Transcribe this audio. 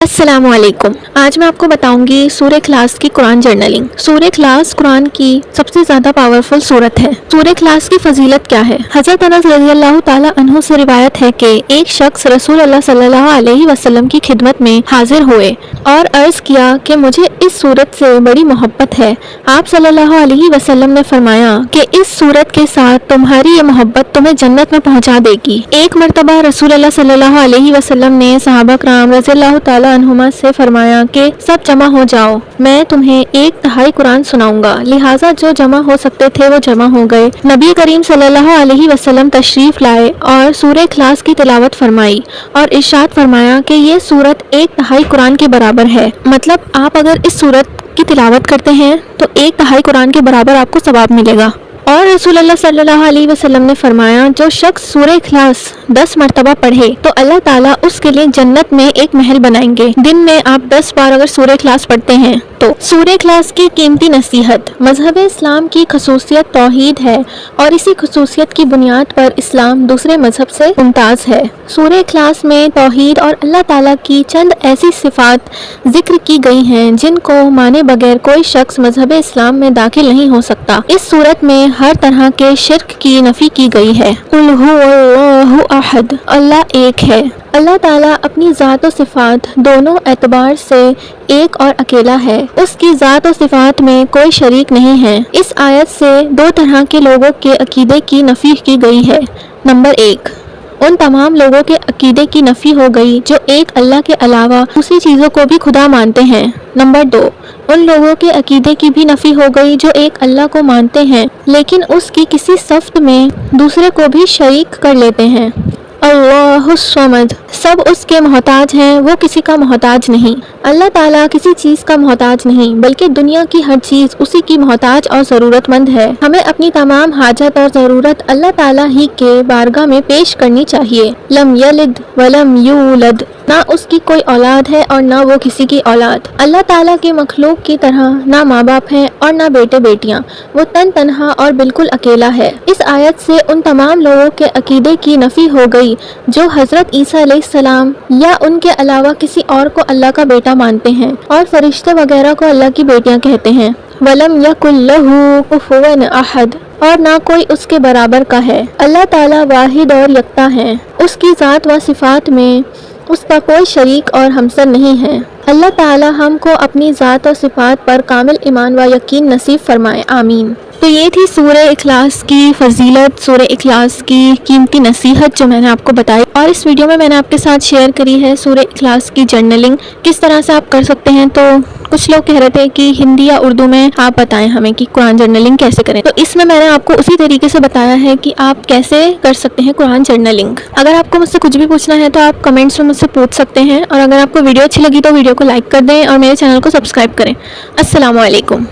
السلام علیکم۔ آج میں آپ کو بتاؤں گی سورہ اخلاص کی قرآن جرنلنگ۔ سورہ اخلاص قرآن کی سب سے زیادہ پاورفل سورت ہے۔ سورہ اخلاص کی فضیلت کیا ہے؟ حضرت انس رضی اللہ تعالیٰ عنہ سے روایت ہے کہ ایک شخص رسول اللہ صلی اللہ علیہ وسلم کی خدمت میں حاضر ہوئے اور عرض کیا کہ مجھے اس سورت سے بڑی محبت ہے۔ آپ صلی اللہ علیہ وسلم نے فرمایا کہ اس سورت کے ساتھ تمہاری یہ محبت تمہیں جنت میں پہنچا دے گی۔ ایک مرتبہ رسول اللہ صلی اللہ علیہ وسلم نے صحابہ کرام رضی اللہ تعالیٰ عنہما سے فرمایا کہ سب جمع ہو جاؤ، میں تمہیں 1/3 قرآن سناؤں گا۔ لہٰذا جو جمع ہو سکتے تھے وہ جمع ہو گئے۔ نبی کریم صلی اللہ علیہ وسلم تشریف لائے اور سورہ اخلاص کی تلاوت فرمائی اور ارشاد فرمایا کہ یہ سورت 1/3 قرآن کے برابر ہے۔ مطلب آپ اگر اس سورت کی تلاوت کرتے ہیں تو 1/3 قرآن کے برابر آپ کو ثواب ملے گا۔ اور رسول اللہ صلی اللہ علیہ وسلم نے فرمایا جو شخص سورہ اخلاص 10 مرتبہ پڑھے تو اللہ تعالیٰ اس کے لیے جنت میں ایک محل بنائیں گے۔ دن میں آپ 10 بار اگر سورہ اخلاص پڑھتے ہیں تو سورہ اخلاص کی قیمتی نصیحت۔ مذہب اسلام کی خصوصیت توحید ہے اور اسی خصوصیت کی بنیاد پر اسلام دوسرے مذہب سے ممتاز ہے۔ سورہ اخلاص میں توحید اور اللہ تعالیٰ کی چند ایسی صفات ذکر کی گئی ہیں جن کو مانے بغیر کوئی شخص مذہب اسلام میں داخل نہیں ہو سکتا۔ اس صورت میں ہر طرح کے شرک کی نفی کی گئی ہے۔ قل هو اللہ احد، اللہ ایک ہے۔ اللہ تعالیٰ اپنی ذات و صفات دونوں اعتبار سے ایک اور اکیلا ہے۔ اس کی ذات و صفات میں کوئی شریک نہیں ہے۔ اس آیت سے 2 طرح کے لوگوں کے عقیدے کی نفی کی گئی ہے۔ نمبر 1، ان تمام لوگوں کے عقیدے کی نفی ہو گئی جو ایک اللہ کے علاوہ دوسری چیزوں کو بھی خدا مانتے ہیں۔ نمبر 2، ان لوگوں کے عقیدے کی بھی نفی ہو گئی جو ایک اللہ کو مانتے ہیں لیکن اس کی کسی صفت میں دوسرے کو بھی شریک کر لیتے ہیں۔ اللہ الصمد، سب اس کے محتاج ہیں، وہ کسی کا محتاج نہیں۔ اللہ تعالیٰ کسی چیز کا محتاج نہیں بلکہ دنیا کی ہر چیز اسی کی محتاج اور ضرورت مند ہے۔ ہمیں اپنی تمام حاجت اور ضرورت اللہ تعالیٰ ہی کے بارگاہ میں پیش کرنی چاہیے۔ لم یلد ولم یولد، نہ اس کی کوئی اولاد ہے اور نہ وہ کسی کی اولاد۔ اللہ تعالیٰ کے مخلوق کی طرح نہ ماں باپ ہیں اور نہ بیٹے بیٹیاں، وہ تنہا اور بالکل اکیلا ہے۔ اس آیت سے ان تمام لوگوں کے عقیدے کی نفی ہو گئی جو حضرت عیسیٰ علیہ السلام یا ان کے علاوہ کسی اور کو اللہ کا بیٹا مانتے ہیں اور فرشتے وغیرہ کو اللہ کی بیٹیاں کہتے ہیں۔ وَلَمْ يَكُنْ لَهُ كُفُوًا أَحَدٌ، اور نہ کوئی اس کے برابر کا ہے۔ اللہ تعالیٰ واحد اور یکتا ہے، اس کی ذات و صفات میں اس کا کوئی شریک اور ہمسر نہیں ہے۔ اللہ تعالیٰ ہم کو اپنی ذات و صفات پر کامل ایمان و یقین نصیب فرمائے، آمین۔ تو یہ تھی سورہ اخلاص کی فضیلت، سورہ اخلاص کی قیمتی نصیحت جو میں نے آپ کو بتائی، اور اس ویڈیو میں نے آپ کے ساتھ شیئر کری ہے سورہ اخلاص کی جرنلنگ کس طرح سے آپ کر سکتے ہیں۔ تو کچھ لوگ کہہ رہے تھے کہ ہندی یا اردو میں آپ بتائیں ہمیں کہ قرآن جرنلنگ کیسے کریں، تو اس میں نے آپ کو اسی طریقے سے بتایا ہے کہ آپ کیسے کر سکتے ہیں قرآن جرنلنگ۔ اگر آپ کو مجھ سے کچھ بھی پوچھنا ہے تو آپ کمنٹس میں مجھ سے پوچھ سکتے ہیں، اور اگر آپ کو ویڈیو اچھی لگی تو ویڈیو کو لائک کر دیں اور میرے چینل کو سبسکرائب کریں۔ السلام علیکم۔